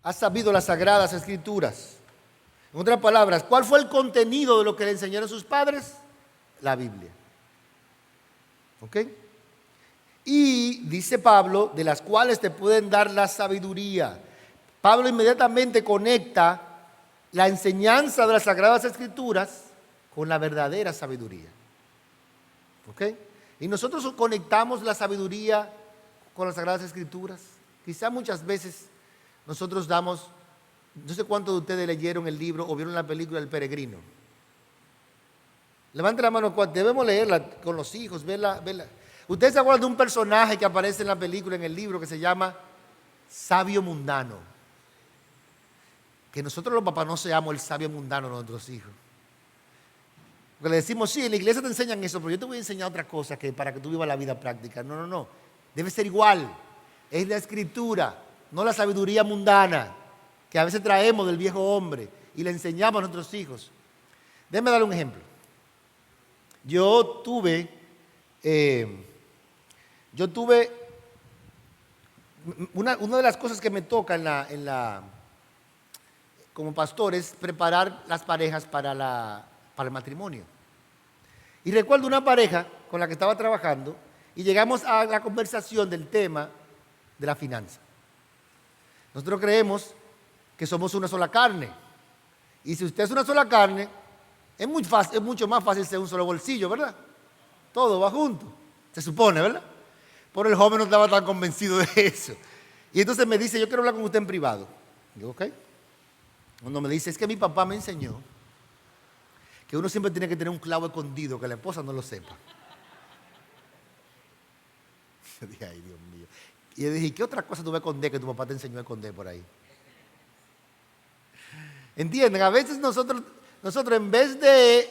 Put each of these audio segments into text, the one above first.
ha sabido las Sagradas Escrituras? En otras palabras, ¿cuál fue el contenido de lo que le enseñaron sus padres? La Biblia. ¿Ok? Y dice Pablo, de las cuales te pueden dar la sabiduría. Pablo inmediatamente conecta la enseñanza de las Sagradas Escrituras con la verdadera sabiduría. ¿Ok? Y nosotros conectamos la sabiduría con las Sagradas Escrituras. Quizá muchas veces nosotros damos, no sé cuántos de ustedes leyeron el libro o vieron la película El Peregrino. Levanten la mano, debemos leerla con los hijos, verla. Ustedes se acuerdan de un personaje que aparece en la película, en el libro, que se llama Sabio Mundano. Que nosotros los papás no seamos el sabio mundano de nuestros hijos. Porque le decimos, sí, en la iglesia te enseñan eso, pero yo te voy a enseñar otra cosa que para que tú vivas la vida práctica. No. Debe ser igual. Es la escritura, no la sabiduría mundana que a veces traemos del viejo hombre y le enseñamos a nuestros hijos. Déjenme darle un ejemplo. Yo tuve una de las cosas que me toca como pastor es preparar las parejas para el matrimonio. Y recuerdo una pareja con la que estaba trabajando y llegamos a la conversación del tema de la finanza. Nosotros creemos que somos una sola carne. Y si usted es una sola carne, es mucho más fácil ser un solo bolsillo, ¿verdad? Todo va junto, se supone, ¿verdad? Pero el joven no estaba tan convencido de eso. Y entonces me dice, yo quiero hablar con usted en privado. Digo, ok. Cuando me dice, es que mi papá me enseñó que uno siempre tiene que tener un clavo escondido, que la esposa no lo sepa. Yo dije, ay, Dios mío. Y yo dije, ¿qué otra cosa tú vas a esconder que tu papá te enseñó a esconder por ahí? ¿Entienden? A veces nosotros en vez de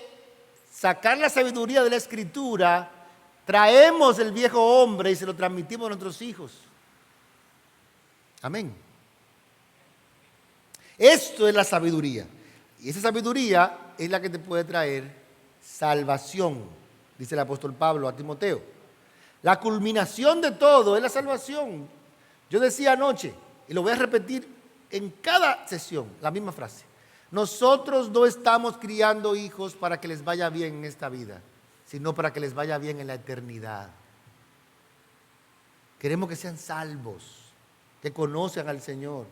sacar la sabiduría de la Escritura, traemos el viejo hombre y se lo transmitimos a nuestros hijos. Amén. Esto es la sabiduría. Y esa sabiduría es la que te puede traer salvación, dice el apóstol Pablo a Timoteo. La culminación de todo es la salvación. Yo decía anoche, y lo voy a repetir en cada sesión, la misma frase. Nosotros no estamos criando hijos para que les vaya bien en esta vida, sino para que les vaya bien en la eternidad. Queremos que sean salvos, que conozcan al Señor.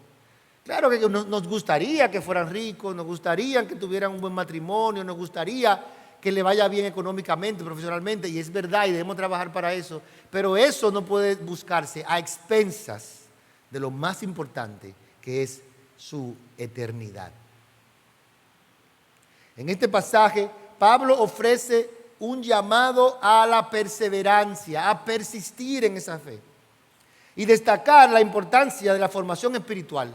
Claro que nos gustaría que fueran ricos, nos gustaría que tuvieran un buen matrimonio, nos gustaría que le vaya bien económicamente, profesionalmente, y es verdad y debemos trabajar para eso, pero eso no puede buscarse a expensas de lo más importante, que es su eternidad. En este pasaje, Pablo ofrece un llamado a la perseverancia, a persistir en esa fe y destacar la importancia de la formación espiritual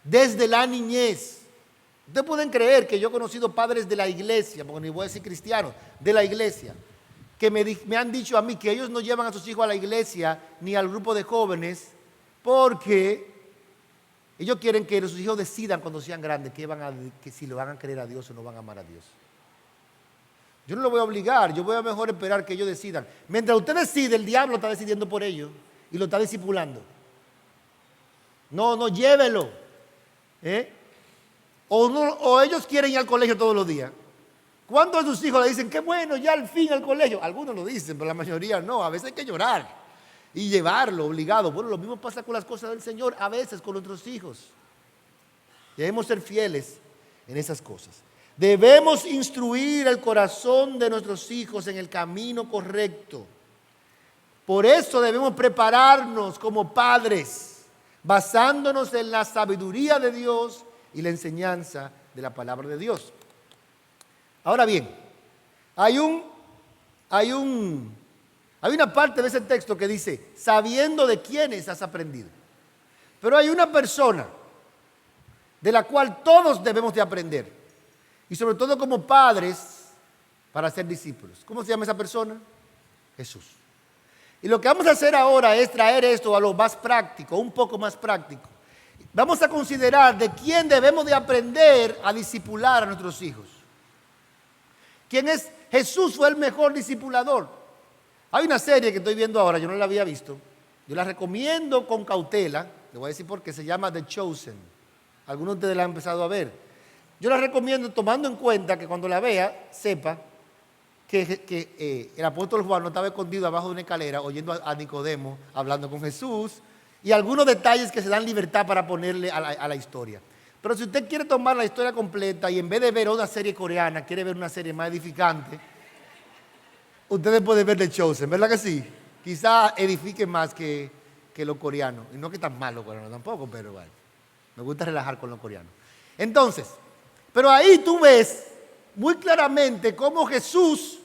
desde la niñez. Ustedes pueden creer que yo he conocido padres de la iglesia, porque ni voy a decir cristianos, de la iglesia, que me han dicho a mí que ellos no llevan a sus hijos a la iglesia ni al grupo de jóvenes porque ellos quieren que sus hijos decidan cuando sean grandes que si lo van a creer a Dios o no van a amar a Dios. Yo no lo voy a obligar, yo voy a mejor esperar que ellos decidan. Mientras usted decide, el diablo está decidiendo por ellos y lo está discipulando. No, llévelo. O ellos quieren ir al colegio todos los días. ¿Cuántos de sus hijos le dicen, qué bueno, ya al fin al colegio? Algunos lo dicen, pero la mayoría no. A veces hay que llorar y llevarlo obligado. Bueno, lo mismo pasa con las cosas del Señor, a veces con nuestros hijos. Debemos ser fieles en esas cosas. Debemos instruir el corazón de nuestros hijos en el camino correcto. Por eso debemos prepararnos como padres, basándonos en la sabiduría de Dios y la enseñanza de la palabra de Dios. Ahora bien, hay una parte de ese texto que dice, sabiendo de quiénes has aprendido. Pero hay una persona de la cual todos debemos de aprender. Y sobre todo como padres, para ser discípulos. ¿Cómo se llama esa persona? Jesús. Y lo que vamos a hacer ahora es traer esto a lo más práctico, un poco más práctico. Vamos a considerar de quién debemos de aprender a discipular a nuestros hijos. ¿Quién es? Jesús fue el mejor discipulador. Hay una serie que estoy viendo ahora, yo no la había visto. Yo la recomiendo con cautela. Le voy a decir por qué, se llama The Chosen. Algunos de ustedes la han empezado a ver. Yo la recomiendo tomando en cuenta que cuando la vea, sepa que el apóstol Juan no estaba escondido abajo de una escalera oyendo a Nicodemo hablando con Jesús y algunos detalles que se dan libertad para ponerle a la historia. Pero si usted quiere tomar la historia completa y en vez de ver una serie coreana, quiere ver una serie más edificante, ustedes pueden ver The Chosen, ¿verdad que sí? Quizá edifique más que lo coreano. Y no que tan malo coreano tampoco, pero bueno, me gusta relajar con lo coreano. Entonces, pero ahí tú ves muy claramente cómo Jesús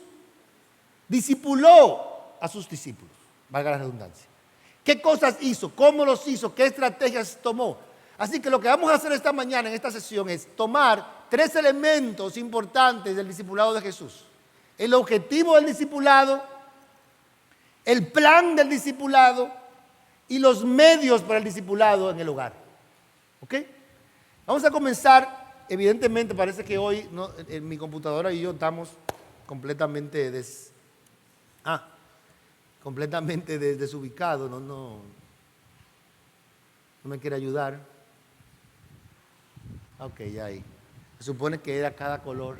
discipuló a sus discípulos, valga la redundancia. ¿Qué cosas hizo? ¿Cómo los hizo? ¿Qué estrategias tomó? Así que lo que vamos a hacer esta mañana en esta sesión es tomar 3 elementos importantes del discipulado de Jesús. El objetivo del discipulado, el plan del discipulado y los medios para el discipulado en el hogar. ¿Ok? Vamos a comenzar. Evidentemente parece que hoy en mi computadora y yo estamos completamente desubicados. No me quiere ayudar. Ok, ya ahí. Se supone que era cada color.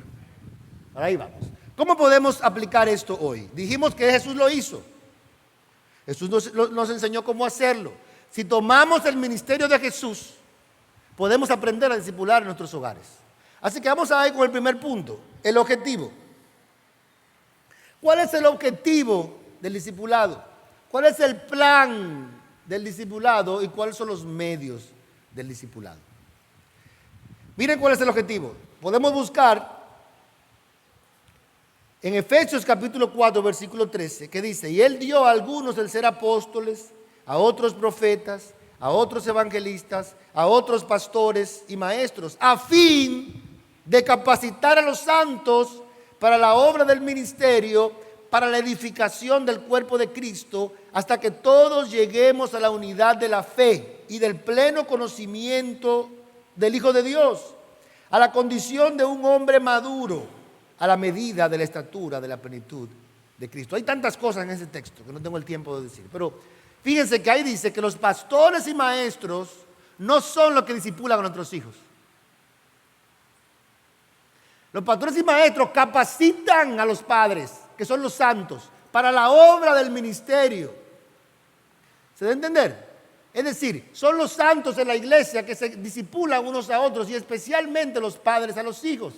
Ahora ahí vamos. ¿Cómo podemos aplicar esto hoy? Dijimos que Jesús lo hizo. Jesús nos enseñó cómo hacerlo. Si tomamos el ministerio de Jesús, podemos aprender a discipular en nuestros hogares. Así que vamos a ir con el primer punto, el objetivo. ¿Cuál es el objetivo del discipulado? ¿Cuál es el plan del discipulado y cuáles son los medios del discipulado? Miren cuál es el objetivo. Podemos buscar en Efesios capítulo 4, versículo 13, que dice: y Él dio a algunos el ser apóstoles, a otros profetas, a otros evangelistas, a otros pastores y maestros, a fin de capacitar a los santos para la obra del ministerio, para la edificación del cuerpo de Cristo, hasta que todos lleguemos a la unidad de la fe y del pleno conocimiento del Hijo de Dios, a la condición de un hombre maduro, a la medida de la estatura de la plenitud de Cristo. Hay tantas cosas en ese texto que no tengo el tiempo de decir, pero fíjense que ahí dice que los pastores y maestros no son los que discipulan a nuestros hijos. Los pastores y maestros capacitan a los padres, que son los santos, para la obra del ministerio. ¿Se debe entender? Es decir, son los santos en la iglesia que se discipulan unos a otros y especialmente los padres a los hijos.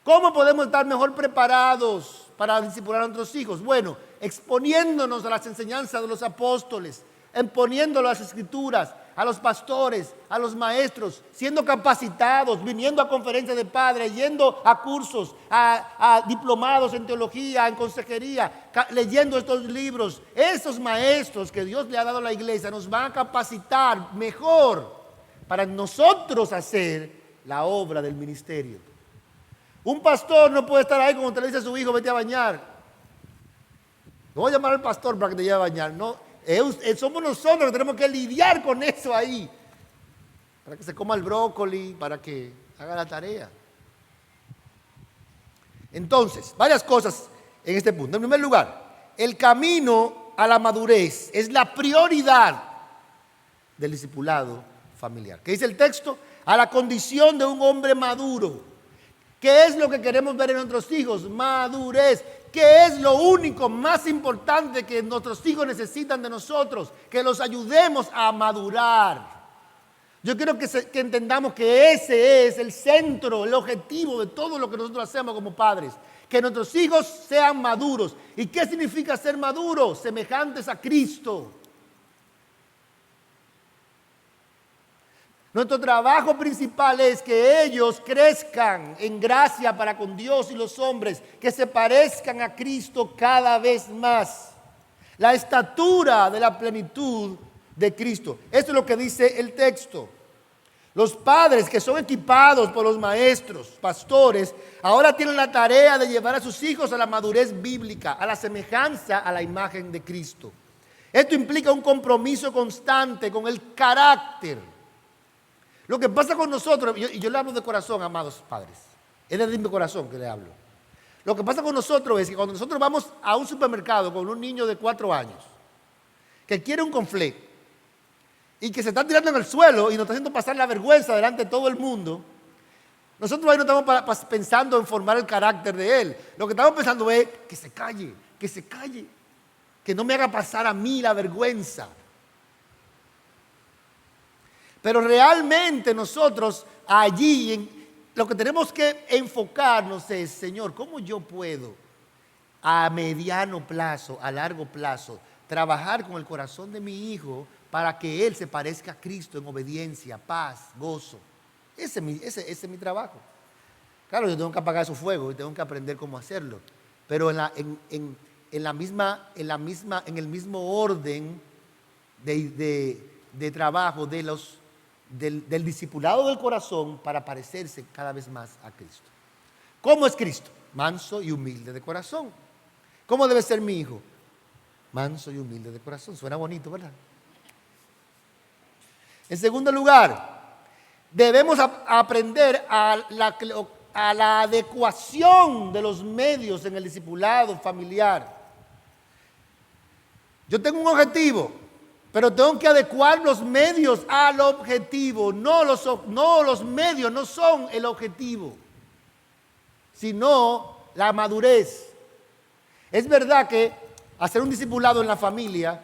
¿Cómo podemos estar mejor preparados para discipular a nuestros hijos? Bueno, exponiéndonos a las enseñanzas de los apóstoles, exponiendo las escrituras, a los pastores, a los maestros, siendo capacitados, viniendo a conferencias de padres, yendo a cursos, a diplomados en teología, en consejería, leyendo estos libros. Esos maestros que Dios le ha dado a la iglesia nos van a capacitar mejor para nosotros hacer la obra del ministerio. Un pastor no puede estar ahí como usted le dice a su hijo: vete a bañar. No voy a llamar al pastor para que te lleve a bañar. No, somos nosotros que tenemos que lidiar con eso ahí. Para que se coma el brócoli, para que haga la tarea. Entonces, varias cosas en este punto. En primer lugar, el camino a la madurez es la prioridad del discipulado familiar. ¿Qué dice el texto? A la condición de un hombre maduro. ¿Qué es lo que queremos ver en nuestros hijos? Madurez. ¿Qué es lo único más importante que nuestros hijos necesitan de nosotros? Que los ayudemos a madurar. Yo quiero que entendamos que ese es el centro, el objetivo de todo lo que nosotros hacemos como padres. Que nuestros hijos sean maduros. ¿Y qué significa ser maduros? Semejantes a Cristo. Nuestro trabajo principal es que ellos crezcan en gracia para con Dios y los hombres, que se parezcan a Cristo cada vez más. La estatura de la plenitud de Cristo. Esto es lo que dice el texto. Los padres que son equipados por los maestros, pastores, ahora tienen la tarea de llevar a sus hijos a la madurez bíblica, a la semejanza a la imagen de Cristo. Esto implica un compromiso constante con el carácter. Lo que pasa con nosotros, y yo le hablo de corazón, amados padres, es de mi corazón que le hablo. Lo que pasa con nosotros es que cuando nosotros vamos a un supermercado con un niño de 4 años que quiere un conflé y que se está tirando en el suelo y nos está haciendo pasar la vergüenza delante de todo el mundo, nosotros ahí no estamos pensando en formar el carácter de él. Lo que estamos pensando es que se calle, que no me haga pasar a mí la vergüenza. Pero realmente nosotros allí lo que tenemos que enfocarnos es, Señor, ¿cómo yo puedo a mediano plazo, a largo plazo, trabajar con el corazón de mi hijo para que él se parezca a Cristo en obediencia, paz, gozo? Ese es mi trabajo. Claro, yo tengo que apagar esos fuegos y tengo que aprender cómo hacerlo. Pero en el mismo orden de trabajo del discipulado del corazón para parecerse cada vez más a Cristo. ¿Cómo es Cristo? Manso y humilde de corazón. ¿Cómo debe ser mi hijo? Manso y humilde de corazón. Suena bonito, ¿verdad? En segundo lugar, debemos aprender a la adecuación de los medios en el discipulado familiar. Yo tengo un objetivo, pero tengo que adecuar los medios al objetivo. No los medios no son el objetivo, sino la madurez. Es verdad que hacer un discipulado en la familia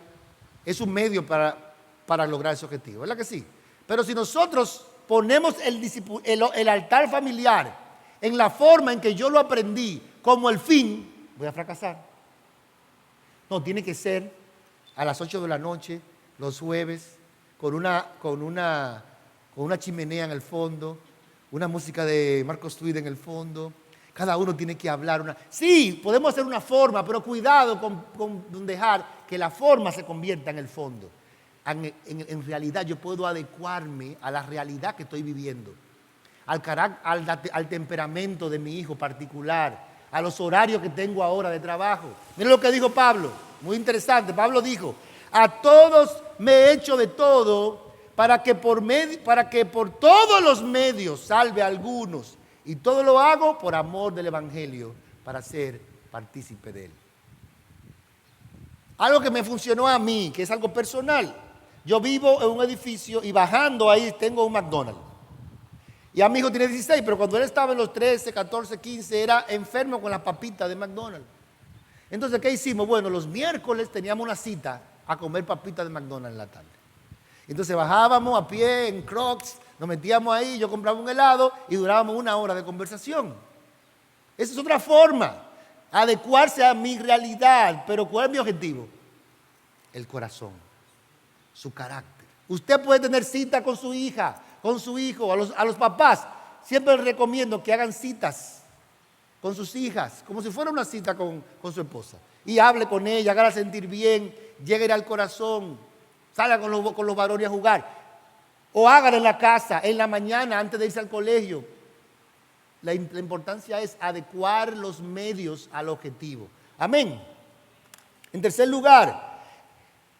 es un medio para lograr ese objetivo, ¿verdad que sí? Pero si nosotros ponemos el altar familiar en la forma en que yo lo aprendí como el fin, voy a fracasar. No, tiene que ser a las 8 de la noche, los jueves, con una chimenea en el fondo, una música de Marcos Tweed en el fondo. Cada uno tiene que hablar. Sí, podemos hacer una forma, pero cuidado con dejar que la forma se convierta en el fondo. En realidad yo puedo adecuarme a la realidad que estoy viviendo, al temperamento de mi hijo particular, a los horarios que tengo ahora de trabajo. Miren lo que dijo Pablo, muy interesante. Pablo dijo: a todos me he hecho de todo para que por todos los medios salve a algunos, y todo lo hago por amor del Evangelio, para ser partícipe de él. Algo que me funcionó a mí, que es algo personal. Yo vivo en un edificio y bajando ahí tengo un McDonald's. Y a mi hijo tiene 16, pero cuando él estaba en los 13, 14, 15, era enfermo con las papitas de McDonald's. Entonces, ¿qué hicimos? Bueno, los miércoles teníamos una cita a comer papitas de McDonald's en la tarde. Entonces bajábamos a pie en Crocs, nos metíamos ahí, yo compraba un helado y durábamos 1 hora de conversación. Esa es otra forma, adecuarse a mi realidad. Pero ¿cuál es mi objetivo? El corazón, su carácter. Usted puede tener cita con su hija, con su hijo, a los papás. Siempre les recomiendo que hagan citas con sus hijas, como si fuera una cita con su esposa. Y hable con ella, hágala sentir bien, llegue al corazón, salga con los varones a jugar. O hágala en la casa, en la mañana, antes de irse al colegio. La importancia es adecuar los medios al objetivo. Amén. En tercer lugar,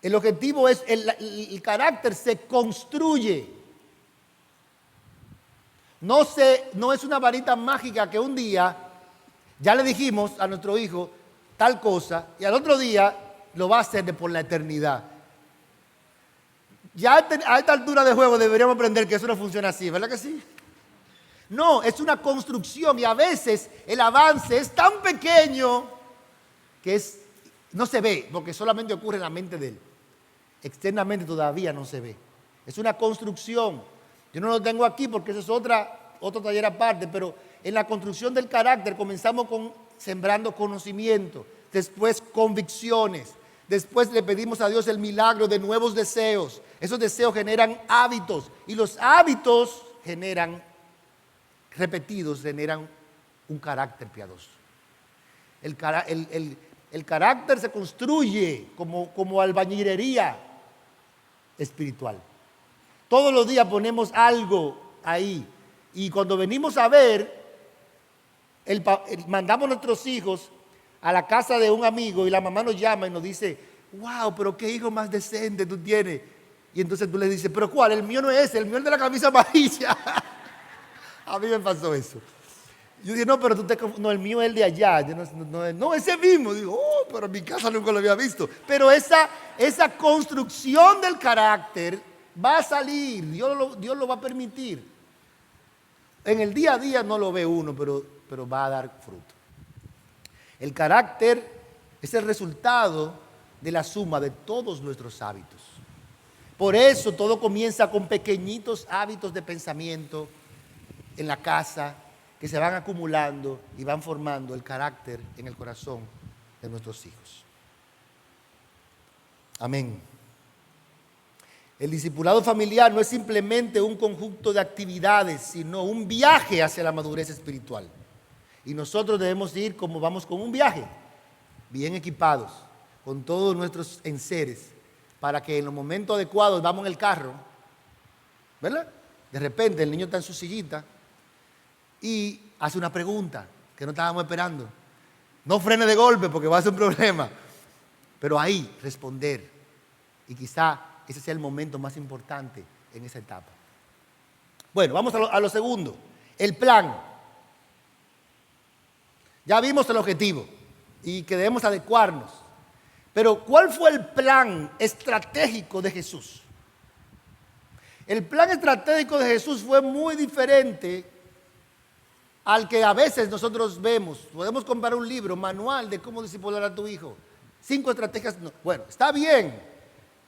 el objetivo es, el carácter se construye. No es una varita mágica que un día ya le dijimos a nuestro hijo tal cosa y al otro día lo va a hacer de por la eternidad. Ya a esta altura de juego deberíamos aprender que eso no funciona así, ¿verdad que sí? No, es una construcción y a veces el avance es tan pequeño que no se ve, porque solamente ocurre en la mente de él. Externamente todavía no se ve. Es una construcción. Yo no lo tengo aquí porque eso es otro taller aparte, pero en la construcción del carácter comenzamos sembrando conocimiento, después convicciones, después le pedimos a Dios el milagro de nuevos deseos. Esos deseos generan hábitos y los hábitos repetidos generan un carácter piadoso. El carácter se construye como albañilería espiritual. Todos los días ponemos algo ahí y cuando venimos a ver, mandamos a nuestros hijos a la casa de un amigo y la mamá nos llama y nos dice: wow, pero qué hijo más decente tú tienes. Y entonces tú le dices: pero ¿cuál? El mío no es ese, el mío es el de la camisa amarilla. A mí me pasó eso. Yo dije: no, pero no, el mío es el de allá. Yo no, ese mismo. Digo: oh, pero en mi casa nunca lo había visto. Pero esa construcción del carácter va a salir, Dios lo va a permitir. En el día a día no lo ve uno, pero va a dar fruto. El carácter es el resultado de la suma de todos nuestros hábitos. Por eso todo comienza con pequeñitos hábitos de pensamiento en la casa que se van acumulando y van formando el carácter en el corazón de nuestros hijos. Amén. El discipulado familiar no es simplemente un conjunto de actividades, sino un viaje hacia la madurez espiritual. Y nosotros debemos ir como vamos con un viaje, bien equipados, con todos nuestros enseres, para que en los momentos adecuados vamos en el carro, ¿verdad? De repente el niño está en su sillita y hace una pregunta que no estábamos esperando. No frene de golpe porque va a ser un problema, pero ahí responder. Y quizá ese sea el momento más importante en esa etapa. Bueno, vamos a lo segundo, el plan. Ya vimos el objetivo y que debemos adecuarnos. Pero ¿cuál fue el plan estratégico de Jesús? El plan estratégico de Jesús fue muy diferente al que a veces nosotros vemos. Podemos comprar un libro, manual de cómo discipular a tu hijo. 5 estrategias. No. Bueno, está bien.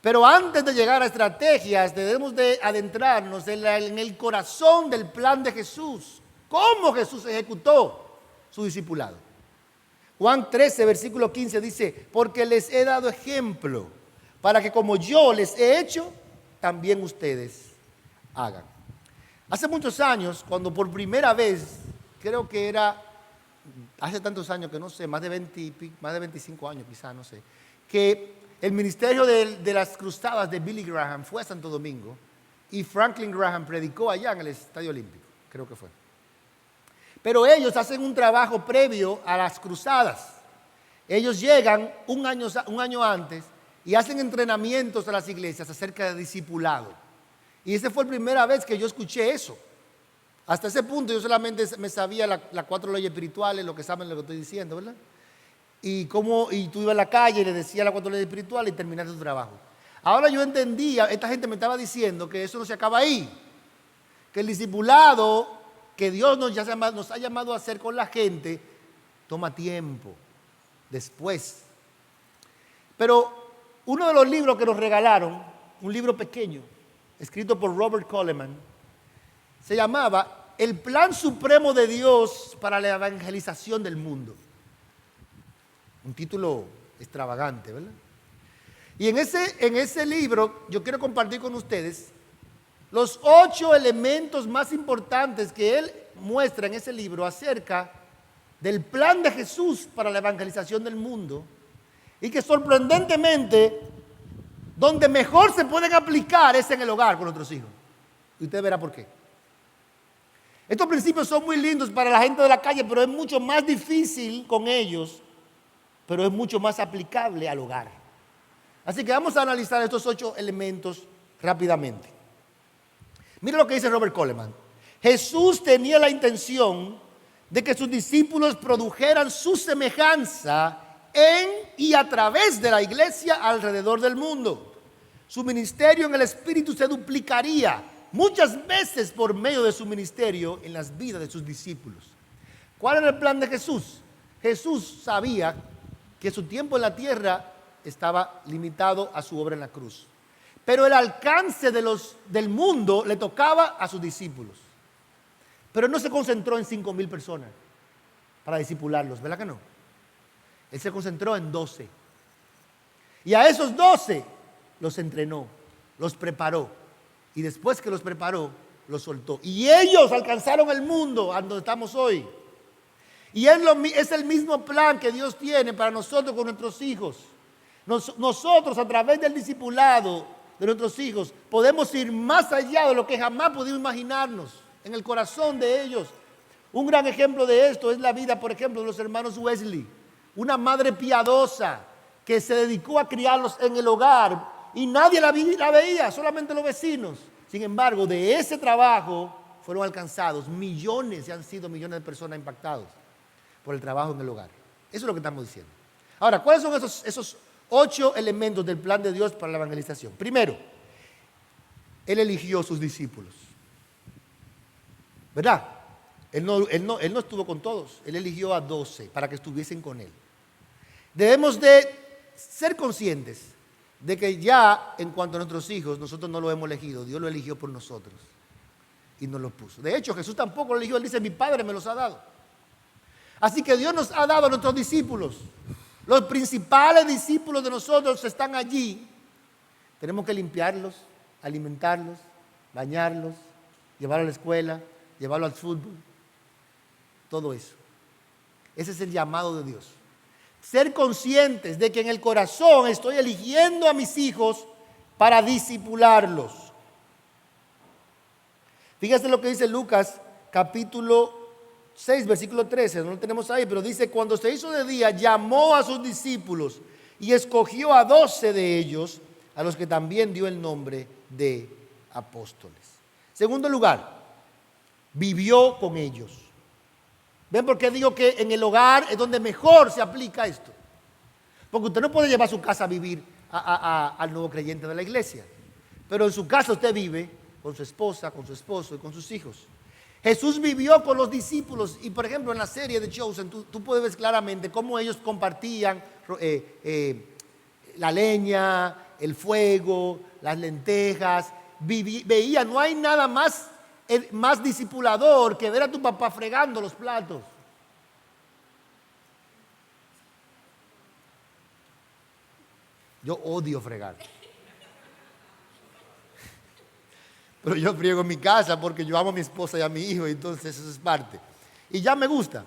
Pero antes de llegar a estrategias, debemos de adentrarnos en el corazón del plan de Jesús. ¿Cómo Jesús ejecutó su discipulado? Juan 13, versículo 15 dice, porque les he dado ejemplo para que como yo les he hecho, también ustedes hagan. Hace muchos años, cuando por primera vez, creo que era, hace tantos años que no sé, más de 25 años quizás, no sé, que el ministerio de las cruzadas de Billy Graham fue a Santo Domingo y Franklin Graham predicó allá en el Estadio Olímpico, creo que fue. Pero ellos hacen un trabajo previo a las cruzadas. Ellos llegan un año antes y hacen entrenamientos a las iglesias acerca de discipulado. Y esa fue la primera vez que yo escuché eso. Hasta ese punto yo solamente me sabía las 4 leyes espirituales, lo que saben lo que estoy diciendo, ¿verdad? Y tú ibas a la calle y le decías las 4 leyes espirituales y terminaste tu trabajo. Ahora yo entendía, esta gente me estaba diciendo que eso no se acaba ahí. Que el discipulado que Dios nos ha llamado a hacer con la gente, toma tiempo, después. Pero uno de los libros que nos regalaron, un libro pequeño, escrito por Robert Coleman, se llamaba El Plan Supremo de Dios para la Evangelización del Mundo. Un título extravagante, ¿verdad? Y en ese libro yo quiero compartir con ustedes los 8 elementos más importantes que él muestra en ese libro acerca del plan de Jesús para la evangelización del mundo y que sorprendentemente donde mejor se pueden aplicar es en el hogar con nuestros hijos. Y usted verá por qué. Estos principios son muy lindos para la gente de la calle, pero es mucho más difícil con ellos, pero es mucho más aplicable al hogar. Así que vamos a analizar estos 8 elementos rápidamente. Mira lo que dice Robert Coleman. Jesús tenía la intención de que sus discípulos produjeran su semejanza en y a través de la iglesia alrededor del mundo. Su ministerio en el Espíritu se duplicaría muchas veces por medio de su ministerio en las vidas de sus discípulos. ¿Cuál era el plan de Jesús? Jesús sabía que su tiempo en la tierra estaba limitado a su obra en la cruz. Pero el alcance del mundo le tocaba a sus discípulos. Pero no se concentró en 5,000 personas para discipularlos, ¿verdad que no? Él se concentró en 12. Y a esos 12 los entrenó, los preparó. Y después que los preparó, los soltó. Y ellos alcanzaron el mundo a donde estamos hoy. Y es el mismo plan que Dios tiene para nosotros con nuestros hijos. Nosotros a través del discipulado de nuestros hijos, podemos ir más allá de lo que jamás pudimos imaginarnos en el corazón de ellos. Un gran ejemplo de esto es la vida, por ejemplo, de los hermanos Wesley, una madre piadosa que se dedicó a criarlos en el hogar y nadie la veía, solamente los vecinos. Sin embargo, de ese trabajo fueron alcanzados millones y han sido millones de personas impactados por el trabajo en el hogar. Eso es lo que estamos diciendo. Ahora, ¿cuáles son esos 8 elementos del plan de Dios para la evangelización? Primero, Él eligió sus discípulos. ¿Verdad? Él no estuvo con todos. Él eligió a 12 para que estuviesen con Él. Debemos de ser conscientes de que ya en cuanto a nuestros hijos, nosotros no lo hemos elegido. Dios lo eligió por nosotros y nos lo puso. De hecho, Jesús tampoco lo eligió. Él dice, mi Padre me los ha dado. Así que Dios nos ha dado a nuestros discípulos. Los principales discípulos de nosotros están allí. Tenemos que limpiarlos, alimentarlos, bañarlos, llevarlos a la escuela, llevarlos al fútbol. Todo eso. Ese es el llamado de Dios. Ser conscientes de que en el corazón estoy eligiendo a mis hijos para discipularlos. Fíjate lo que dice Lucas capítulo 6, versículo 13, no lo tenemos ahí, pero dice, cuando se hizo de día, llamó a sus discípulos y escogió a 12 de ellos, a los que también dio el nombre de apóstoles. Segundo lugar, vivió con ellos. ¿Ven por qué digo que en el hogar es donde mejor se aplica esto? Porque usted no puede llevar a su casa a vivir al nuevo creyente de la iglesia, pero en su casa usted vive con su esposa, con su esposo y con sus hijos. Jesús vivió con los discípulos y, por ejemplo, en la serie de Chosen, tú puedes ver claramente cómo ellos compartían la leña, el fuego, las lentejas. Veía, no hay nada más discipulador que ver a tu papá fregando los platos. Yo odio fregar. Pero yo friego en mi casa porque yo amo a mi esposa y a mi hijo, y entonces eso es parte. Y ya me gusta.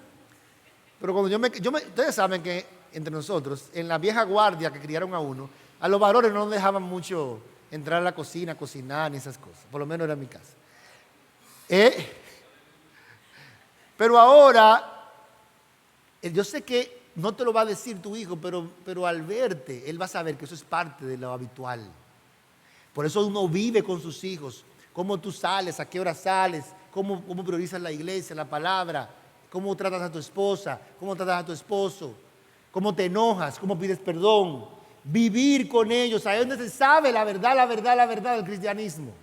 Pero cuando ustedes saben que entre nosotros, en la vieja guardia que criaron a uno, a los varones no nos dejaban mucho entrar a la cocina, cocinar ni esas cosas. Por lo menos era mi casa. Pero ahora, yo sé que no te lo va a decir tu hijo, pero al verte, él va a saber que eso es parte de lo habitual. Por eso uno vive con sus hijos. Cómo tú sales, a qué hora sales, cómo priorizas la iglesia, la palabra, cómo tratas a tu esposa, cómo tratas a tu esposo, cómo te enojas, cómo pides perdón. Vivir con ellos, ahí es donde se sabe la verdad del cristianismo.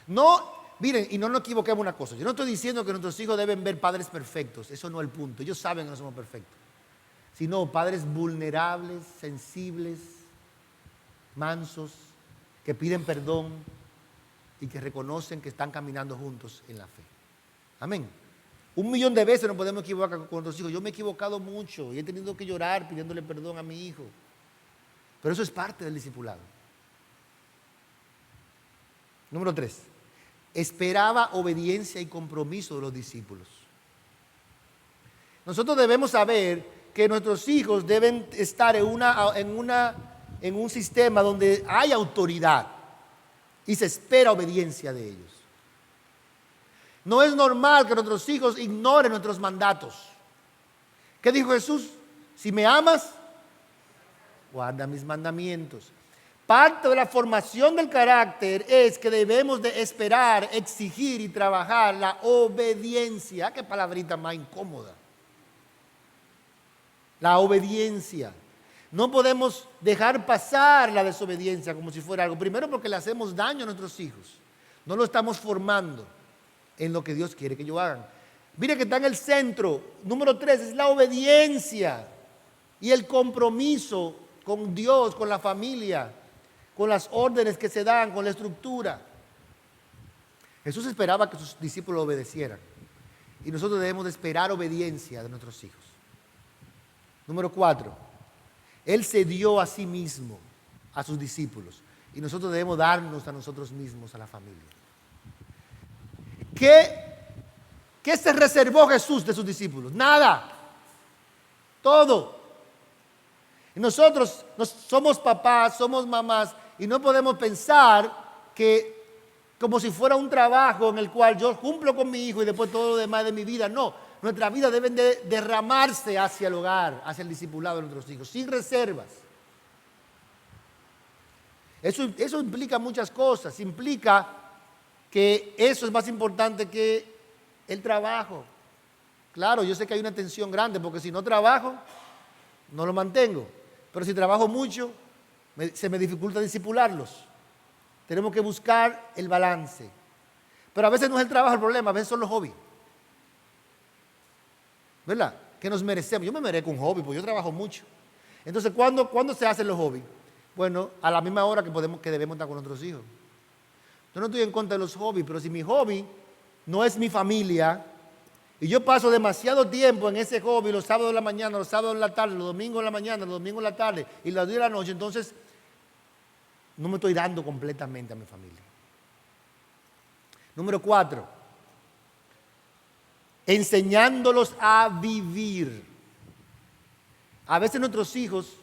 No, miren, y no nos equivoquemos una cosa. Yo no estoy diciendo que nuestros hijos deben ver padres perfectos. Eso no es el punto. Ellos saben que no somos perfectos. Sino padres vulnerables, sensibles, mansos, que piden perdón y que reconocen que están caminando juntos en la fe. Amén. 1,000,000 de veces nos podemos equivocar con nuestros hijos. Yo me he equivocado mucho y he tenido que llorar pidiéndole perdón a mi hijo. Pero eso es parte del discipulado. Número 3. Esperaba obediencia y compromiso de los discípulos. Nosotros debemos saber que nuestros hijos deben estar en un sistema donde hay autoridad y se espera obediencia de ellos. No es normal que nuestros hijos ignoren nuestros mandatos. ¿Qué dijo Jesús? Si me amas, guarda mis mandamientos. Parte de la formación del carácter es que debemos de esperar, exigir y trabajar la obediencia. ¿Qué palabrita más incómoda? La obediencia. No podemos dejar pasar la desobediencia como si fuera algo. Primero porque le hacemos daño a nuestros hijos. No lo estamos formando en lo que Dios quiere que ellos hagan. Mire que está en el centro. Número 3 es la obediencia y el compromiso con Dios, con la familia, con las órdenes que se dan, con la estructura. Jesús esperaba que sus discípulos obedecieran. Y nosotros debemos de esperar obediencia de nuestros hijos. Número 4. Él se dio a sí mismo, a sus discípulos. Y nosotros debemos darnos a nosotros mismos, a la familia. ¿Qué se reservó Jesús de sus discípulos? Nada. Todo. Y nosotros somos papás, somos mamás, y no podemos pensar que como si fuera un trabajo en el cual yo cumplo con mi hijo y después todo lo demás de mi vida. No, nuestra vida debe de derramarse hacia el hogar, hacia el discipulado de nuestros hijos, sin reservas. Eso implica muchas cosas. Implica que eso es más importante que el trabajo. Claro, yo sé que hay una tensión grande, porque si no trabajo, no lo mantengo. Pero si trabajo mucho, se me dificulta discipularlos. Tenemos que buscar el balance. Pero a veces no es el trabajo el problema, a veces son los hobbies. ¿Verdad? Que nos merecemos. Yo me merezco un hobby porque yo trabajo mucho. Entonces, ¿cuándo se hacen los hobbies? Bueno, a la misma hora que debemos estar con nuestros hijos. Yo no estoy en contra de los hobbies, pero si mi hobby no es mi familia y yo paso demasiado tiempo en ese hobby, los sábados de la mañana, los sábados de la tarde, los domingos de la mañana, los domingos de la tarde y los días de la noche, entonces no me estoy dando completamente a mi familia. Número 4, enseñándolos a vivir. A veces nuestros hijos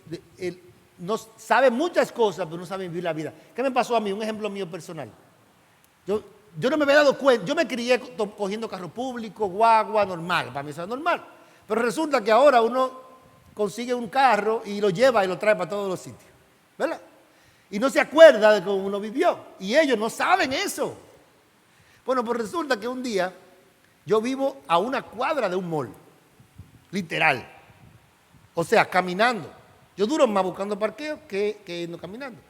no saben muchas cosas, pero no saben vivir la vida. ¿Qué me pasó a mí? Un ejemplo mío personal. Yo no me había dado cuenta, yo me crié cogiendo carro público, guagua, normal, para mí eso es normal. Pero resulta que ahora uno consigue un carro y lo lleva y lo trae para todos los sitios, ¿verdad? Y no se acuerda de cómo uno vivió. Y ellos no saben eso. Bueno, pues resulta que un día yo vivo a una cuadra de un mall, literal. O sea, caminando. Yo duro más buscando parqueo que yendo caminando.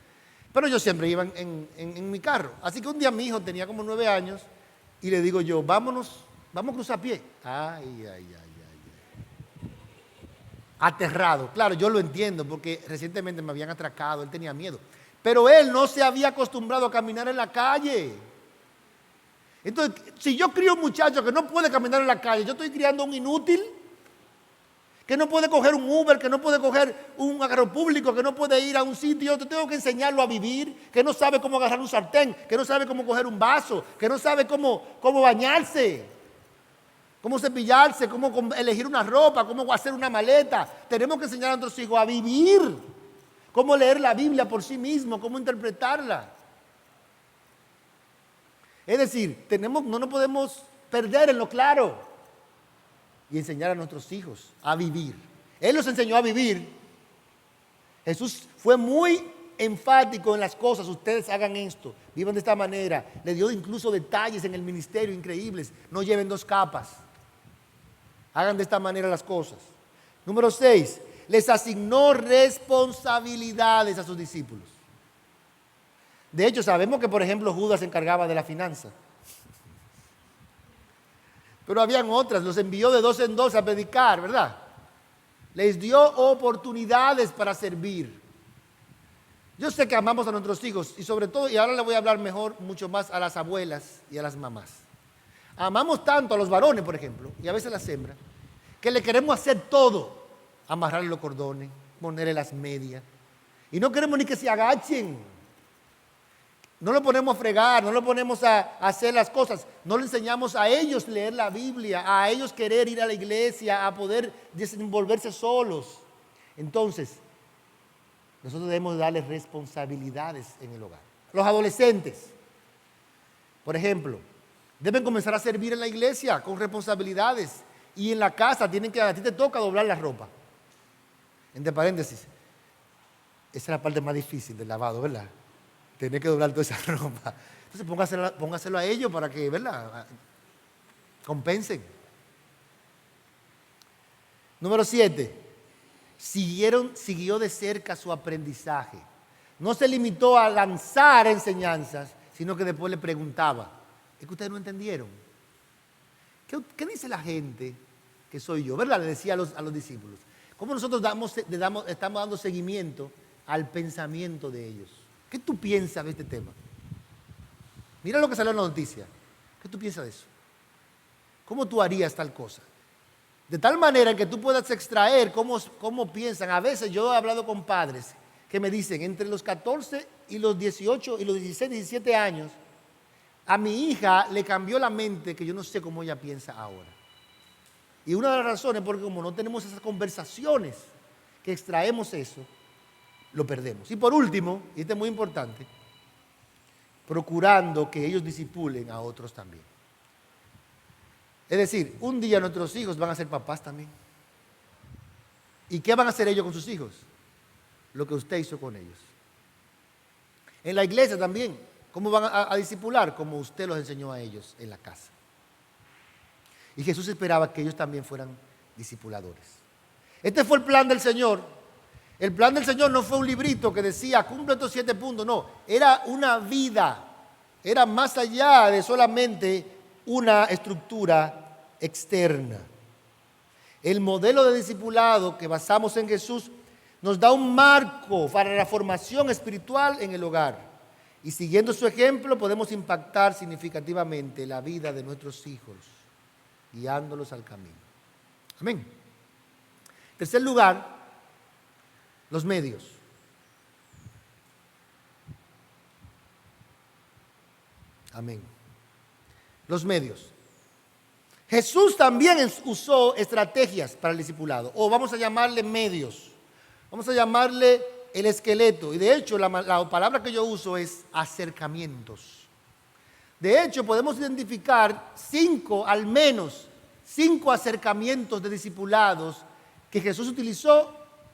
Pero yo siempre iba en mi carro. Así que un día mi hijo tenía como 9 años y le digo yo, vamos a cruzar a pie. Ay. Aterrado. Claro, yo lo entiendo porque recientemente me habían atracado, él tenía miedo. Pero él no se había acostumbrado a caminar en la calle. Entonces, si yo crío un muchacho que no puede caminar en la calle, yo estoy criando un inútil, que no puede coger un Uber, que no puede coger un carro público, que no puede ir a un sitio. Yo tengo que enseñarlo a vivir, que no sabe cómo agarrar un sartén, que no sabe cómo coger un vaso, que no sabe cómo bañarse, cómo cepillarse, cómo elegir una ropa, cómo hacer una maleta. Tenemos que enseñar a nuestros hijos a vivir, cómo leer la Biblia por sí mismo, cómo interpretarla. Es decir, no nos podemos perder en lo claro y enseñar a nuestros hijos a vivir. Él los enseñó a vivir. Jesús fue muy enfático en las cosas. Ustedes hagan esto, vivan de esta manera. Le dio incluso detalles en el ministerio increíbles. No lleven 2 capas. Hagan de esta manera las cosas. Número 6, les asignó responsabilidades a sus discípulos. De hecho, sabemos que, por ejemplo, Judas se encargaba de la finanza. Pero habían otras, los envió de 2 en 2 a predicar, ¿verdad? Les dio oportunidades para servir. Yo sé que amamos a nuestros hijos y sobre todo, y ahora le voy a hablar mucho más a las abuelas y a las mamás. Amamos tanto a los varones, por ejemplo, y a veces a las hembras, que le queremos hacer todo. Amarrarle los cordones, ponerle las medias. Y no queremos ni que se agachen. No lo ponemos a fregar, no lo ponemos a hacer las cosas. No le enseñamos a ellos leer la Biblia, a ellos querer ir a la iglesia, a poder desenvolverse solos. Entonces, nosotros debemos darles responsabilidades en el hogar. Los adolescentes, por ejemplo, deben comenzar a servir en la iglesia con responsabilidades. Y en la casa a ti te toca doblar la ropa. Entre paréntesis, esa es la parte más difícil del lavado, ¿verdad? Tener que doblar toda esa ropa. Entonces póngaselo a ellos para que, ¿verdad?, compensen. Número 7. Siguió de cerca su aprendizaje. No se limitó a lanzar enseñanzas, sino que después le preguntaba. Es que ustedes no entendieron. ¿Qué dice la gente que soy yo? ¿Verdad? Le decía a los discípulos. ¿Cómo nosotros estamos dando seguimiento al pensamiento de ellos? ¿Qué tú piensas de este tema? Mira lo que salió en la noticia. ¿Qué tú piensas de eso? ¿Cómo tú harías tal cosa? De tal manera que tú puedas extraer cómo piensan. A veces yo he hablado con padres que me dicen, entre los 14 y los 18 y los 16, 17 años, a mi hija le cambió la mente que yo no sé cómo ella piensa ahora. Y una de las razones es porque como no tenemos esas conversaciones que extraemos eso, lo perdemos. Y por último, y esto es muy importante, procurando que ellos disipulen a otros también. Es decir, un día nuestros hijos van a ser papás también. ¿Y qué van a hacer ellos con sus hijos? Lo que usted hizo con ellos. En la iglesia también, ¿cómo van a disipular? Como usted los enseñó a ellos en la casa. Y Jesús esperaba que ellos también fueran discipuladores. Este fue el plan del Señor. El plan del Señor no fue un librito que decía, cumple estos 7 puntos. No, era una vida. Era más allá de solamente una estructura externa. El modelo de discipulado que basamos en Jesús nos da un marco para la formación espiritual en el hogar. Y siguiendo su ejemplo podemos impactar significativamente la vida de nuestros hijos, guiándolos al camino. Amén. En tercer lugar, los medios. Amén. Los medios. Jesús también usó estrategias para el discipulado, o vamos a llamarle medios. Vamos a llamarle el esqueleto. Y de hecho, la palabra que yo uso es acercamientos. De hecho, podemos identificar al menos 5 acercamientos de discipulados que Jesús utilizó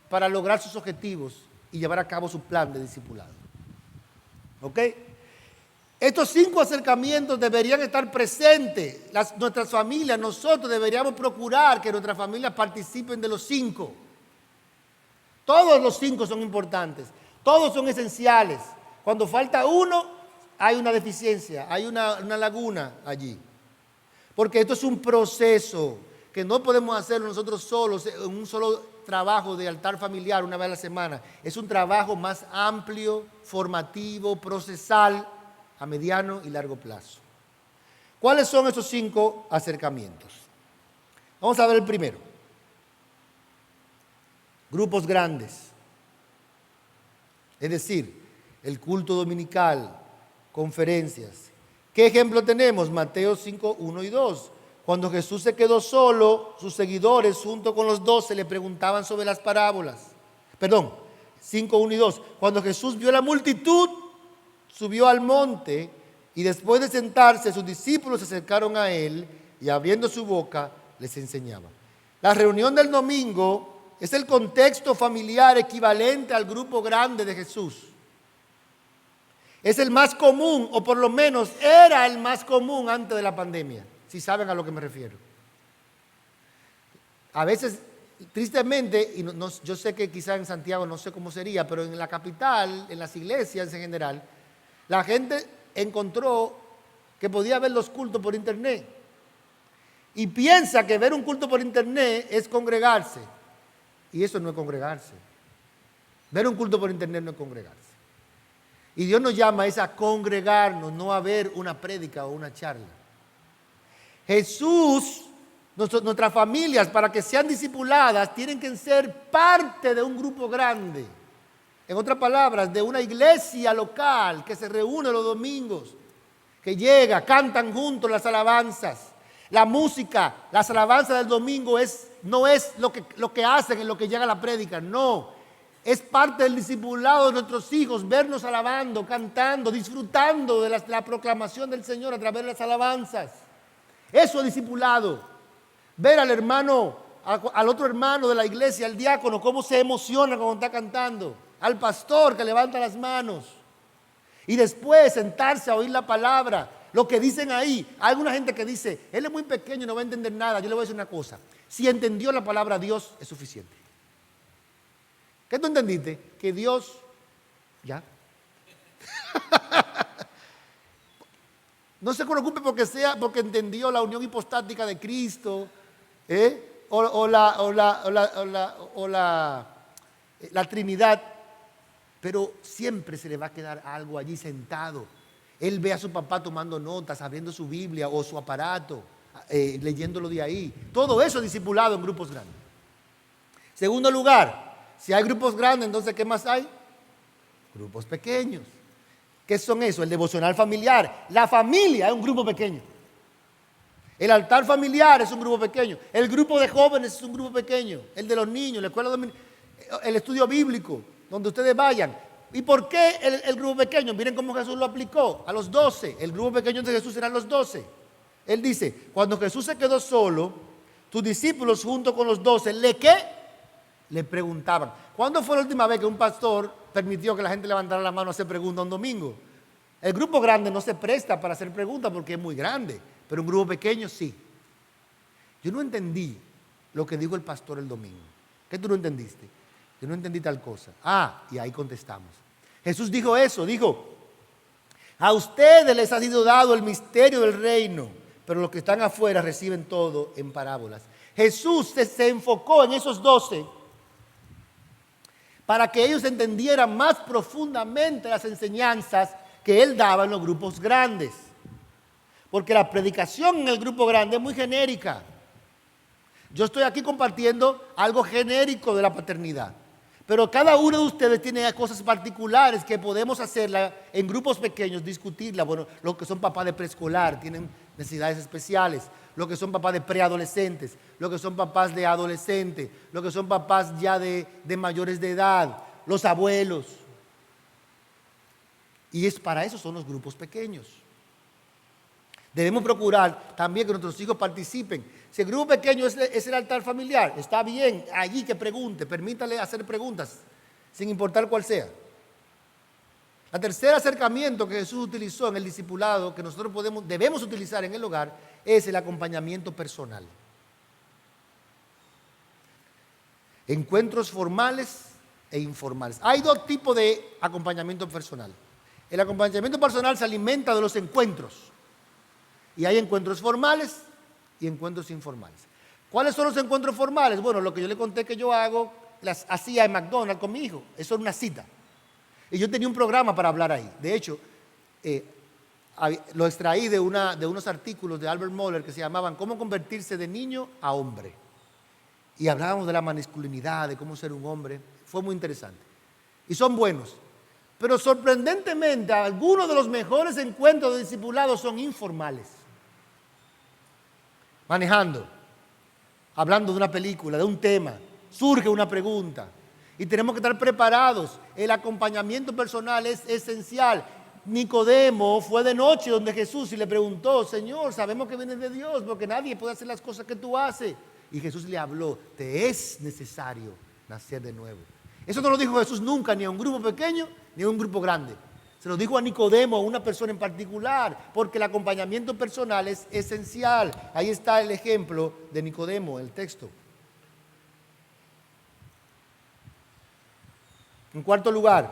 para lograr sus objetivos y llevar a cabo su plan de discipulado. ¿Ok? Estos 5 acercamientos deberían estar presentes. Nuestras familias, nosotros deberíamos procurar que nuestras familias participen de los 5. Todos los 5 son importantes, todos son esenciales. Cuando falta uno, hay una deficiencia, hay una laguna allí. Porque esto es un proceso que no podemos hacerlo nosotros solos en un solo trabajo de altar familiar una vez a la semana. Es un trabajo más amplio, formativo, procesal, a mediano y largo plazo. ¿Cuáles son esos 5 acercamientos? Vamos a ver el primero. Grupos grandes. Es decir, el culto dominical, conferencias. ¿Qué ejemplo tenemos? Mateo 5, 1 y 2. Cuando Jesús se quedó solo, sus seguidores junto con los 12 le preguntaban sobre las parábolas. 5, 1 y 2. Cuando Jesús vio la multitud, subió al monte y después de sentarse, sus discípulos se acercaron a él y abriendo su boca les enseñaba. La reunión del domingo es el contexto familiar equivalente al grupo grande de Jesús. Es el más común, o por lo menos era el más común antes de la pandemia, si saben a lo que me refiero. A veces, tristemente, y yo sé que quizá en Santiago no sé cómo sería, pero en la capital, en las iglesias en general, la gente encontró que podía ver los cultos por internet. Y piensa que ver un culto por internet es congregarse. Y eso no es congregarse. Ver un culto por internet no es congregarse. Y Dios nos llama a congregarnos, no a ver una prédica o una charla. Jesús, nuestras familias, para que sean discipuladas, tienen que ser parte de un grupo grande. En otras palabras, de una iglesia local que se reúne los domingos, que llega, cantan juntos las alabanzas. La música, las alabanzas del domingo no es lo que hacen en lo que llega a la prédica, no. Es parte del discipulado de nuestros hijos, vernos alabando, cantando, disfrutando de la proclamación del Señor a través de las alabanzas. Eso es discipulado. Ver al hermano, al otro hermano de la iglesia, al diácono, cómo se emociona cuando está cantando. Al pastor que levanta las manos. Y después sentarse a oír la palabra. Lo que dicen ahí. Hay alguna gente que dice, él es muy pequeño y no va a entender nada. Yo le voy a decir una cosa. Si entendió la palabra Dios, es suficiente. ¿Qué tú entendiste? Que Dios, ya. No se preocupe porque entendió la unión hipostática de Cristo, o la Trinidad, pero siempre se le va a quedar algo allí sentado. Él ve a su papá tomando notas, abriendo su Biblia o su aparato, leyéndolo de ahí. Todo eso es discipulado en grupos grandes. Segundo lugar, si hay grupos grandes, entonces ¿qué más hay? Grupos pequeños. ¿Qué son eso? El devocional familiar. La familia es un grupo pequeño. El altar familiar es un grupo pequeño. El grupo de jóvenes es un grupo pequeño. El de los niños, la escuela dominical, el estudio bíblico, donde ustedes vayan. ¿Y por qué el grupo pequeño? Miren cómo Jesús lo aplicó a los 12. El grupo pequeño de Jesús eran los 12. Él dice, cuando Jesús se quedó solo, tus discípulos junto con los 12, le preguntaban. ¿Cuándo fue la última vez que un pastor permitió que la gente levantara la mano a hacer preguntas un domingo? El grupo grande no se presta para hacer preguntas porque es muy grande, pero un grupo pequeño sí. Yo no entendí lo que dijo el pastor el domingo. ¿Qué tú no entendiste? Yo no entendí tal cosa. Y ahí contestamos. Jesús dijo eso, dijo, a ustedes les ha sido dado el misterio del reino, pero los que están afuera reciben todo en parábolas. Jesús se enfocó en esos 12 para que ellos entendieran más profundamente las enseñanzas que Él daba en los grupos grandes. Porque la predicación en el grupo grande es muy genérica. Yo estoy aquí compartiendo algo genérico de la paternidad. Pero cada uno de ustedes tiene cosas particulares que podemos hacerla en grupos pequeños, discutirla. Bueno, los que son papás de preescolar tienen necesidades especiales. Los que son papás de preadolescentes. Los que son papás de adolescentes. Los que son papás ya de mayores de edad. Los abuelos. Y para eso son los grupos pequeños. Debemos procurar también que nuestros hijos participen. Si el grupo pequeño es el altar familiar, está bien, allí que pregunte, permítale hacer preguntas, sin importar cuál sea. El tercer acercamiento que Jesús utilizó en el discipulado, que nosotros debemos utilizar en el hogar, es el acompañamiento personal. Encuentros formales e informales. Hay dos tipos de acompañamiento personal. El acompañamiento personal se alimenta de los encuentros. Y hay encuentros formales y encuentros informales. ¿Cuáles son los encuentros formales? Bueno, lo que yo le conté que yo hago, las hacía en McDonald's con mi hijo. Eso era una cita. Y yo tenía un programa para hablar ahí. De hecho, lo extraí de unos artículos de Albert Mohler que se llamaban ¿Cómo convertirse de niño a hombre? Y hablábamos de la masculinidad, de cómo ser un hombre. Fue muy interesante. Y son buenos. Pero sorprendentemente, algunos de los mejores encuentros de discipulados son informales. Manejando, hablando de una película, de un tema, surge una pregunta y tenemos que estar preparados. El acompañamiento personal es esencial. Nicodemo fue de noche donde Jesús y le preguntó, Señor, sabemos que vienes de Dios porque nadie puede hacer las cosas que tú haces. Y Jesús le habló, te es necesario nacer de nuevo. Eso no lo dijo Jesús nunca, ni a un grupo pequeño, ni a un grupo grande. Se lo dijo a Nicodemo, a una persona en particular, porque el acompañamiento personal es esencial. Ahí está el ejemplo de Nicodemo, el texto. En cuarto lugar,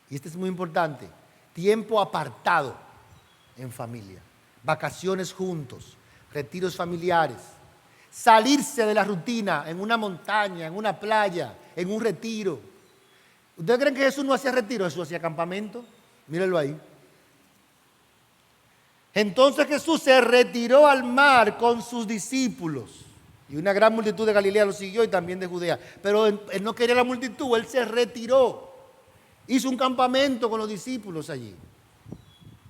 y este es muy importante, tiempo apartado en familia, vacaciones juntos, retiros familiares, salirse de la rutina en una montaña, en una playa, en un retiro. ¿Ustedes creen que Jesús no hacía retiro? Jesús hacía campamento. Mírenlo ahí. Entonces Jesús se retiró al mar con sus discípulos. Y una gran multitud de Galilea lo siguió y también de Judea. Pero él no quería la multitud, él se retiró. Hizo un campamento con los discípulos allí.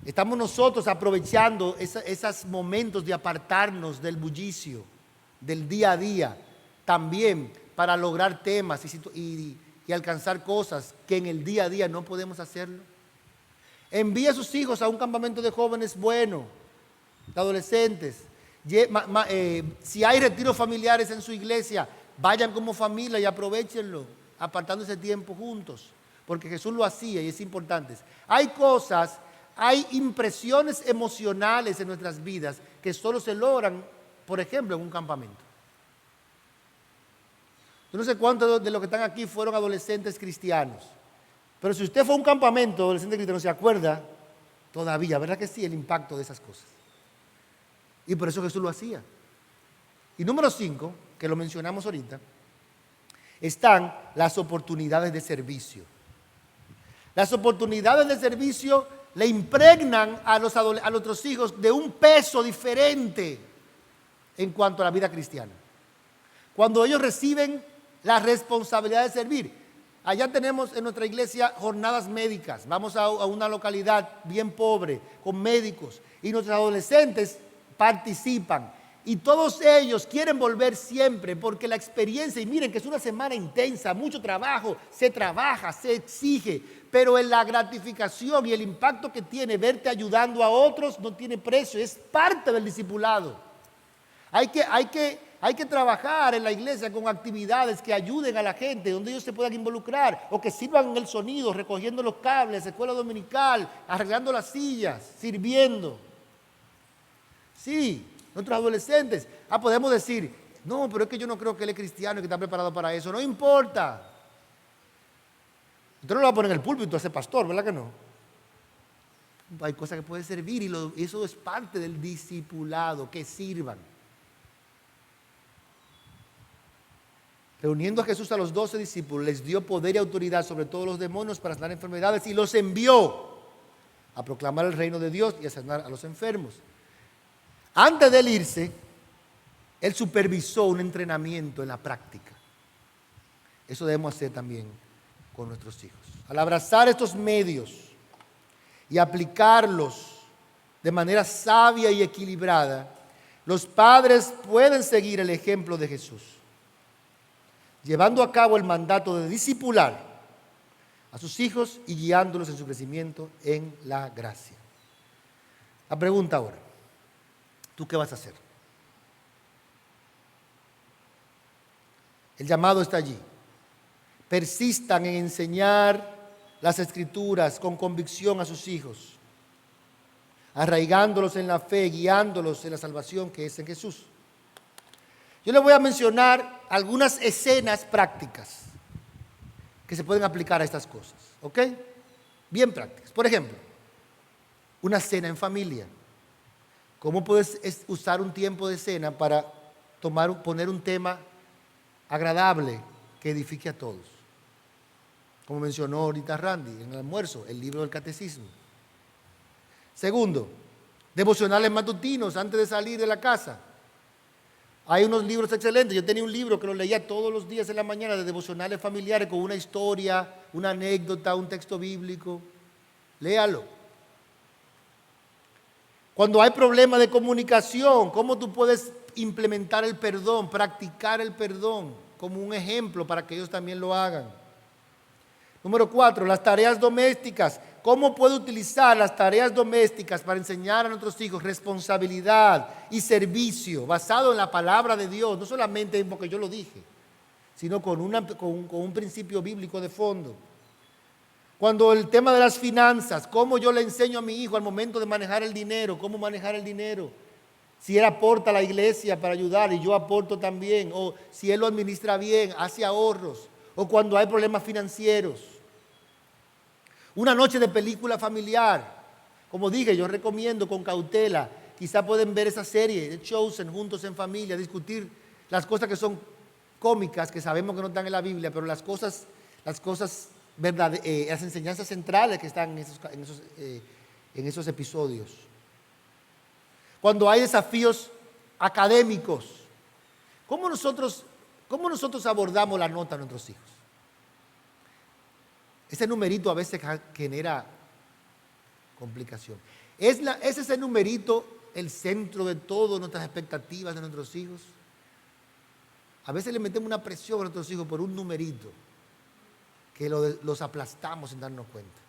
Estamos nosotros aprovechando esos momentos de apartarnos del bullicio, del día a día, también para lograr temas y alcanzar cosas que en el día a día no podemos hacerlo. Envíe a sus hijos a un campamento de jóvenes bueno, de adolescentes. Si hay retiros familiares en su iglesia, vayan como familia y aprovechenlo, apartando ese tiempo juntos, porque Jesús lo hacía y es importante. Hay impresiones emocionales en nuestras vidas que solo se logran, por ejemplo, en un campamento. Yo no sé cuántos de los que están aquí fueron adolescentes cristianos, pero si usted fue a un campamento adolescente cristiano, se acuerda todavía, ¿verdad que sí? El impacto de esas cosas. Y por eso Jesús lo hacía. Y número 5, que lo mencionamos ahorita, están las oportunidades de servicio. Las oportunidades de servicio le impregnan a nuestros hijos de un peso diferente en cuanto a la vida cristiana. Cuando ellos reciben la responsabilidad de servir. Allá tenemos en nuestra iglesia jornadas médicas. Vamos a una localidad bien pobre, con médicos, y nuestros adolescentes participan. Y todos ellos quieren volver siempre porque la experiencia, y miren que es una semana intensa, mucho trabajo, se trabaja, se exige, pero en la gratificación y el impacto que tiene verte ayudando a otros no tiene precio, es parte del discipulado. Hay que trabajar en la iglesia con actividades que ayuden a la gente, donde ellos se puedan involucrar, o que sirvan en el sonido, recogiendo los cables, escuela dominical, arreglando las sillas, sirviendo. Sí, nuestros adolescentes, podemos decir, No, pero es que yo no creo que él es cristiano y que está preparado para eso. No importa. Usted no lo va a poner en el púlpito a ser pastor, ¿verdad que no? Hay cosas que pueden servir y eso es parte del discipulado, que sirvan. Reuniendo a Jesús a los 12 discípulos, les dio poder y autoridad sobre todos los demonios para sanar enfermedades y los envió a proclamar el reino de Dios y a sanar a los enfermos. Antes de él irse, él supervisó un entrenamiento en la práctica. Eso debemos hacer también con nuestros hijos. Al abrazar estos medios y aplicarlos de manera sabia y equilibrada, los padres pueden seguir el ejemplo de Jesús, llevando a cabo el mandato de discipular a sus hijos y guiándolos en su crecimiento en la gracia. La pregunta ahora, ¿tú qué vas a hacer? El llamado está allí. Persistan en enseñar las Escrituras con convicción a sus hijos, arraigándolos en la fe, guiándolos en la salvación que es en Jesús. Yo les voy a mencionar algunas escenas prácticas que se pueden aplicar a estas cosas, ¿ok? Bien prácticas. Por ejemplo, una cena en familia. ¿Cómo puedes usar un tiempo de cena para poner un tema agradable que edifique a todos? Como mencionó ahorita Randy en el almuerzo, el libro del catecismo. Segundo, devocionales matutinos antes de salir de la casa. Hay unos libros excelentes. Yo tenía un libro que lo leía todos los días en la mañana de devocionales familiares con una historia, una anécdota, un texto bíblico. Léalo. Cuando hay problemas de comunicación, ¿cómo tú puedes implementar el perdón, practicar el perdón como un ejemplo para que ellos también lo hagan? Número 4, las tareas domésticas. ¿Cómo puedo utilizar las tareas domésticas para enseñar a nuestros hijos responsabilidad y servicio basado en la palabra de Dios? No solamente porque yo lo dije, sino con un principio bíblico de fondo. Cuando el tema de las finanzas, ¿cómo yo le enseño a mi hijo al momento de manejar el dinero? ¿Cómo manejar el dinero? Si él aporta a la iglesia para ayudar y yo aporto también, o si él lo administra bien, hace ahorros, o cuando hay problemas financieros. Una noche de película familiar. Como dije, yo recomiendo con cautela. Quizá pueden ver esa serie de Chosen juntos en familia, discutir las cosas que son cómicas, que sabemos que no están en la Biblia, pero las cosas las enseñanzas centrales que están en esos episodios. Cuando hay desafíos académicos, ¿cómo nosotros abordamos la nota a nuestros hijos? Ese numerito a veces genera complicación. ¿Es ese numerito el centro de todas nuestras expectativas de nuestros hijos? A veces le metemos una presión a nuestros hijos por un numerito que los aplastamos sin darnos cuenta.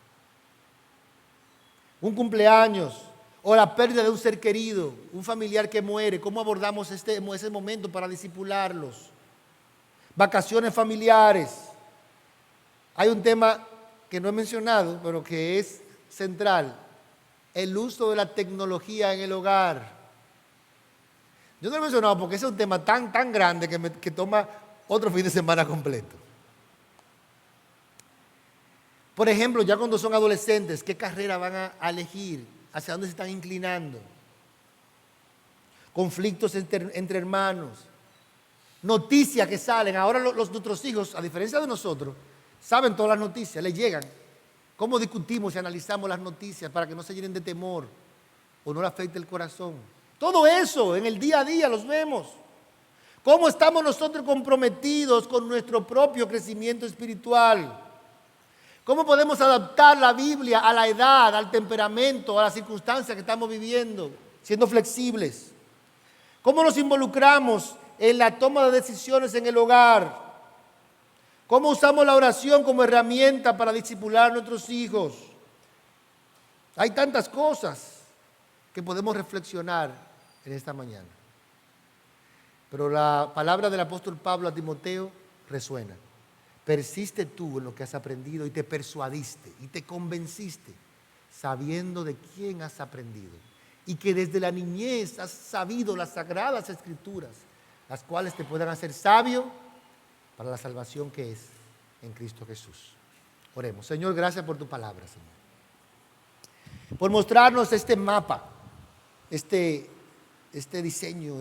Un cumpleaños o la pérdida de un ser querido, un familiar que muere, ¿cómo abordamos ese momento para discipularlos? Vacaciones familiares. Hay un tema que no he mencionado, pero que es central: el uso de la tecnología en el hogar. Yo no lo he mencionado porque ese es un tema tan grande que toma otro fin de semana completo. Por ejemplo, ya cuando son adolescentes, ¿qué carrera van a elegir? ¿Hacia dónde se están inclinando? Conflictos entre hermanos. Noticias que salen. Ahora nuestros hijos, a diferencia de nosotros, saben todas las noticias, les llegan. ¿Cómo discutimos y analizamos las noticias para que no se llenen de temor o no le afecte el corazón? Todo eso en el día a día los vemos. ¿Cómo estamos nosotros comprometidos con nuestro propio crecimiento espiritual? ¿Cómo podemos adaptar la Biblia a la edad, al temperamento, a las circunstancias que estamos viviendo, siendo flexibles? ¿Cómo nos involucramos en la toma de decisiones en el hogar? ¿Cómo usamos la oración como herramienta para discipular a nuestros hijos? Hay tantas cosas que podemos reflexionar en esta mañana. Pero la palabra del apóstol Pablo a Timoteo resuena. Persiste tú en lo que has aprendido y te persuadiste y te convenciste, sabiendo de quién has aprendido y que desde la niñez has sabido las sagradas escrituras, las cuales te puedan hacer sabio para la salvación que es en Cristo Jesús. Oremos. Señor, gracias por tu palabra, Señor. Por mostrarnos este mapa, este diseño,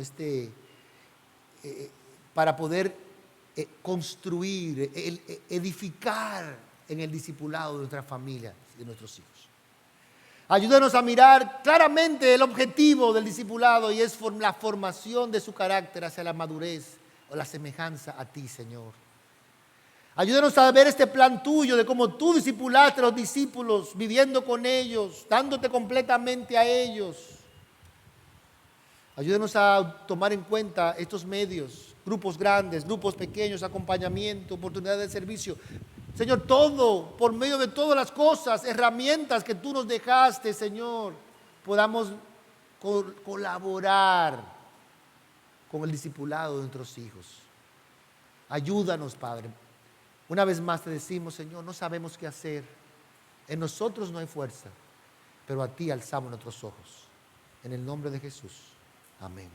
para poder construir, edificar en el discipulado de nuestra familia, de nuestros hijos. Ayúdanos a mirar claramente el objetivo del discipulado, y es la formación de su carácter hacia la madurez o la semejanza a ti, Señor. Ayúdanos a ver este plan tuyo de cómo tú discipulaste a los discípulos, viviendo con ellos, dándote completamente a ellos. Ayúdanos a tomar en cuenta estos medios, grupos grandes, grupos pequeños, acompañamiento, oportunidades de servicio. Señor, todo, por medio de todas las cosas, herramientas que tú nos dejaste, Señor, podamos colaborar con el discipulado de nuestros hijos. Ayúdanos, Padre. Una vez más te decimos, Señor, no sabemos qué hacer. En nosotros no hay fuerza, pero a ti alzamos nuestros ojos. En el nombre de Jesús. Amén.